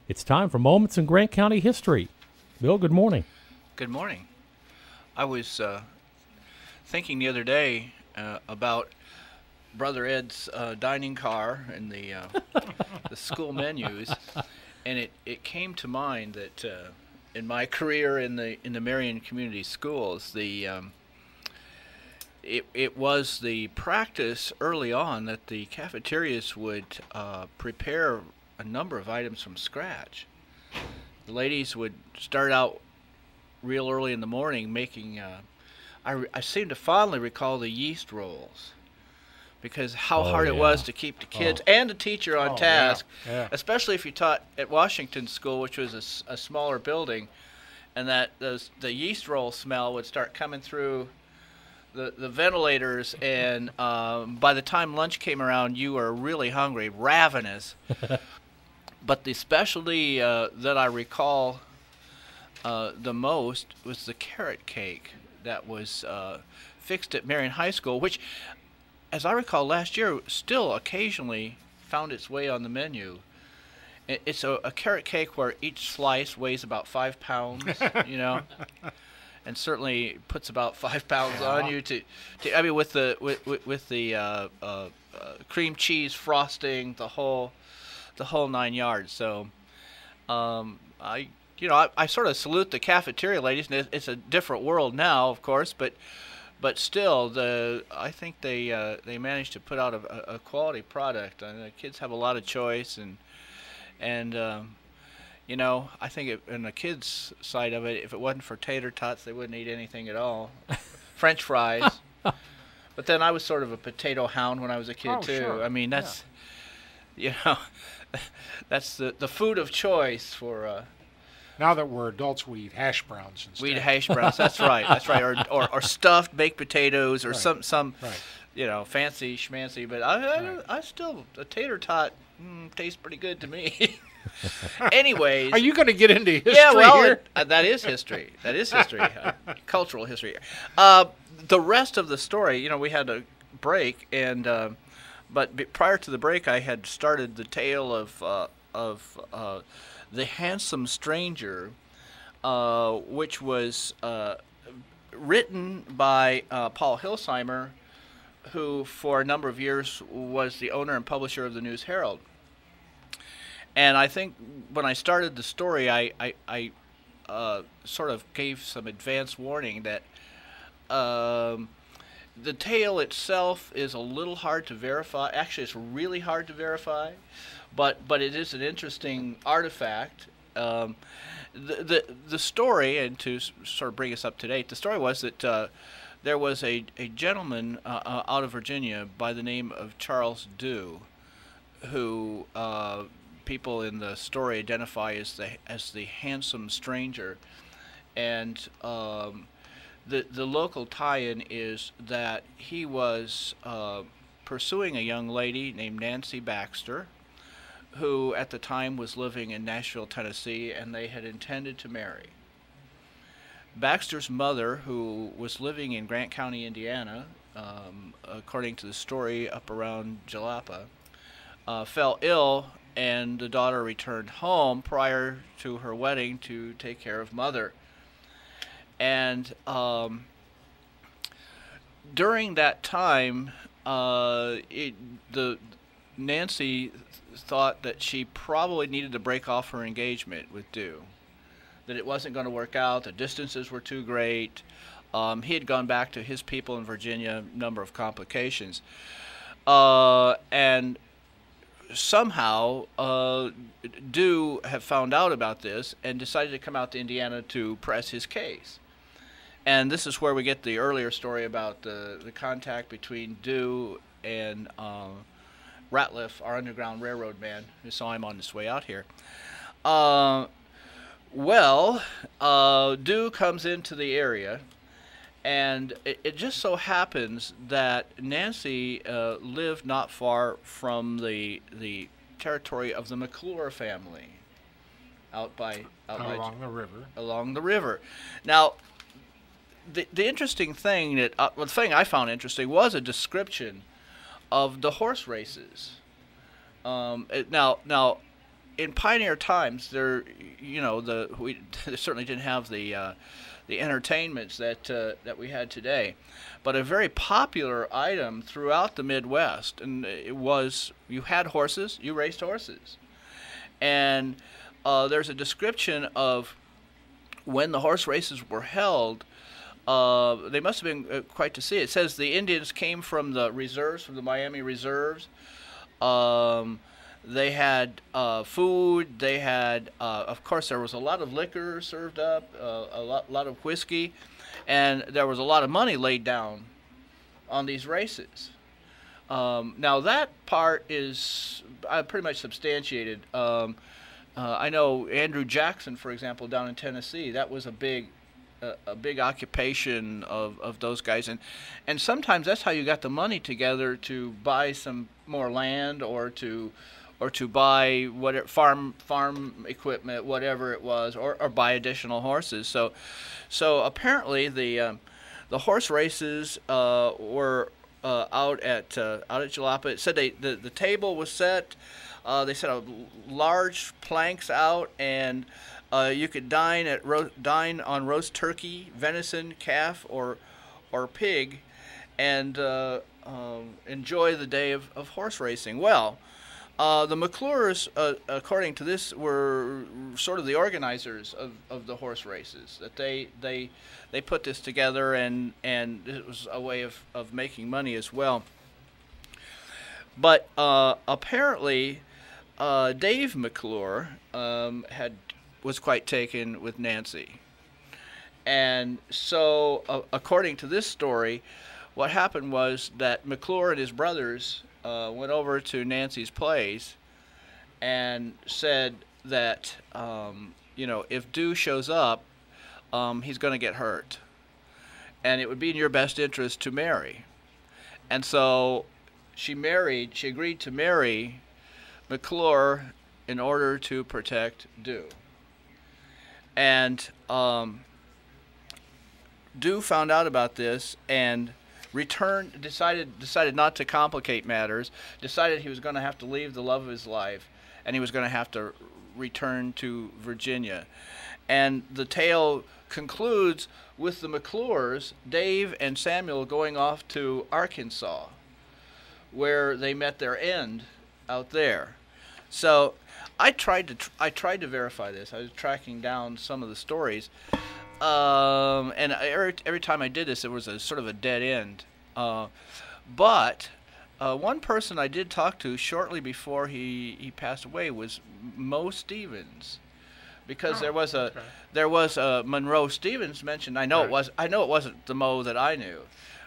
It's time for Moments in Grant County History. Bill, good morning. Good morning. I was thinking the other day about Brother Ed's dining car and the school menus, and it came to mind that in my career in the Marion Community Schools, it was the practice early on that the cafeterias would prepare a number of items from scratch. The ladies would start out real early in the morning making, I seem to fondly recall the yeast rolls, because how hard it was to keep the kids and the teacher on task, especially if you taught at Washington School, which was a smaller building, and that the yeast roll smell would start coming through the ventilators, and by the time lunch came around, you were really hungry, ravenous. But the specialty that I recall the most was the carrot cake that was fixed at Marion High School, which, as I recall last year, still occasionally found its way on the menu. It's a carrot cake where each slice weighs about 5 pounds, you know, and certainly puts about 5 pounds on you. I mean, with the cream cheese frosting, the whole 9 yards. So, I sort of salute the cafeteria ladies, and it's a different world now, of course, but still, I think they managed to put out a quality product, and the kids have a lot of choice, and I think on the kids' side of it, if it wasn't for tater tots, they wouldn't eat anything at all. French fries. But then I was sort of a potato hound when I was a kid too. Sure. I mean, that's that's the food of choice for. Now that we're adults, we eat hash browns instead. We eat hash browns. That's right. That's right. Or stuffed baked potatoes, or some fancy schmancy. But I still, a tater tot tastes pretty good to me. Anyways, are you going to get into history here? That is history. That is history. Cultural history. The rest of the story, we had a break, and but prior to the break, I had started the tale of the Handsome Stranger, which was written by Paul Hilsheimer, who for a number of years was the owner and publisher of the News Herald. And I think when I started the story, I sort of gave some advance warning that the tale itself is a little hard to verify. Actually, it's really hard to verify, but it is an interesting artifact. The story, and to sort of bring us up to date, the story was that there was a gentleman out of Virginia by the name of Charles Dew, who people in the story identify as the Handsome Stranger, and the local tie-in is that he was pursuing a young lady named Nancy Baxter, who at the time was living in Nashville, Tennessee, and they had intended to marry. Baxter's mother, who was living in Grant County, Indiana, according to the story up around Jalapa, fell ill, and the daughter returned home prior to her wedding to take care of mother. And during that time, Nancy thought that she probably needed to break off her engagement with Dew, that it wasn't going to work out, the distances were too great. He had gone back to his people in Virginia, a number of complications. And somehow Dew had found out about this and decided to come out to Indiana to press his case. And this is where we get the earlier story about the contact between Dew and Ratliff, our Underground Railroad man, who saw him on his way out here. Dew comes into the area, and it just so happens that Nancy lived not far from the territory of the McClure family, along the river. Now, the interesting thing the thing I found interesting was a description of the horse races. Now, in pioneer times, we certainly didn't have the entertainments that we had today, but a very popular item throughout the Midwest, and it was you had horses, you raced horses, and there's a description of when the horse races were held. They must have been quite to see. It says the Indians came from the reserves, from the Miami reserves. They had food. They had, of course, there was a lot of liquor served up, a lot of whiskey, and there was a lot of money laid down on these races. Now that part is pretty much substantiated. I know Andrew Jackson, for example, down in Tennessee, that was a big occupation of those guys, and sometimes that's how you got the money together to buy some more land or to buy whatever farm equipment, whatever it was, or buy additional horses. So apparently the horse races were out at Jalapa. It said the table was set. They set large planks out, and you could dine on roast turkey, venison, calf, or pig, and enjoy the day of horse racing. Well, the McClures, according to this, were sort of the organizers of the horse races. That they put this together, and it was a way of making money as well. But apparently, Dave McClure was quite taken with Nancy, and so according to this story, what happened was that McClure and his brothers went over to Nancy's place and said that if Dew shows up, he's going to get hurt, and it would be in your best interest to marry. And so she agreed to marry McClure in order to protect Dew. And Dew found out about this and decided not to complicate matters, decided he was going to have to leave the love of his life, and he was going to have to return to Virginia. And the tale concludes with the McClures, Dave and Samuel, going off to Arkansas, where they met their end out there. So I tried to verify this. I was tracking down some of the stories, and every time I did this, it was a sort of a dead end. But one person I did talk to shortly before he passed away was Mo Stevens, because there was a Monroe Stevens mentioned. I know it wasn't the Mo that I knew.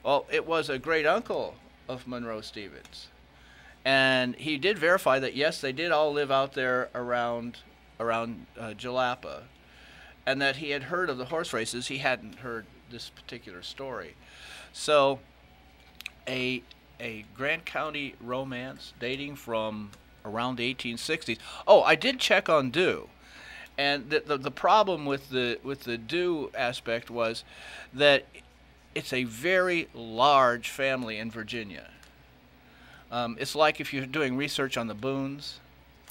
Well, it was a great uncle of Monroe Stevens. And he did verify that, yes, they did all live out there around Jalapa, and that he had heard of the horse races. He hadn't heard this particular story. So a Grant County romance dating from around the 1860s. Oh, I did check on Dew. And the problem with the Dew aspect was that it's a very large family in Virginia. It's like if you're doing research on the Boones.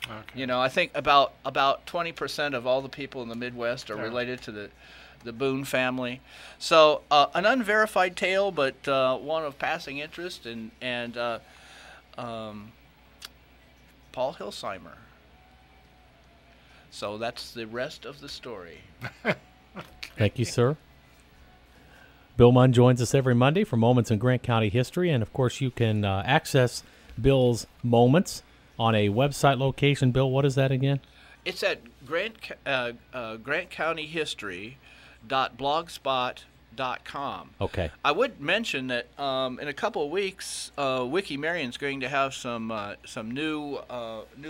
Okay. I think about 20% of all the people in the Midwest are related to the Boone family. So an unverified tale, but one of passing interest, and Paul Hilsheimer. So that's the rest of the story. Thank you, sir. Bill Munn joins us every Monday for Moments in Grant County History, and of course you can access Bill's Moments on a website location. Bill, what is that again? It's at grantcountyhistory.blogspot.com. Okay. I would mention that in a couple of weeks, Wiki Marion's going to have some new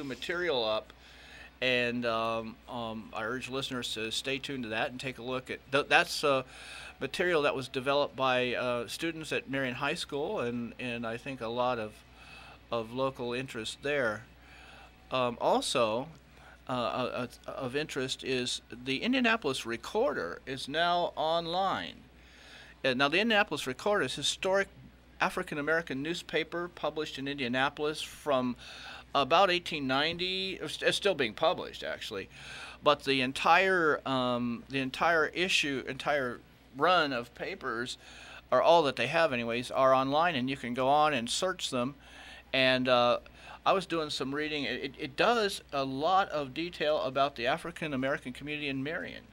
material up, and I urge listeners to stay tuned to that and take a look at that's material that was developed by students at Marion High School, and I think a lot of local interest there. Also, of interest is the Indianapolis Recorder is now online. Now, the Indianapolis Recorder is a historic African-American newspaper published in Indianapolis from about 1890. It's still being published, actually, but the entire run of papers, or all that they have, anyways, are online, and you can go on and search them. And I was doing some reading. It does a lot of detail about the African American community in Marion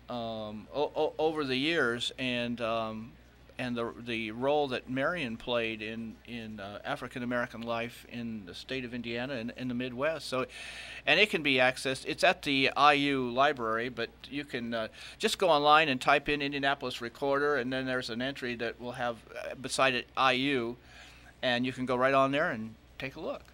over the years, and the role that Marion played in African American life in the state of Indiana and in the Midwest. So, and it can be accessed. It's at the IU library, but you can just go online and type in Indianapolis Recorder, and then there's an entry that will have beside it IU, and you can go right on there and take a look.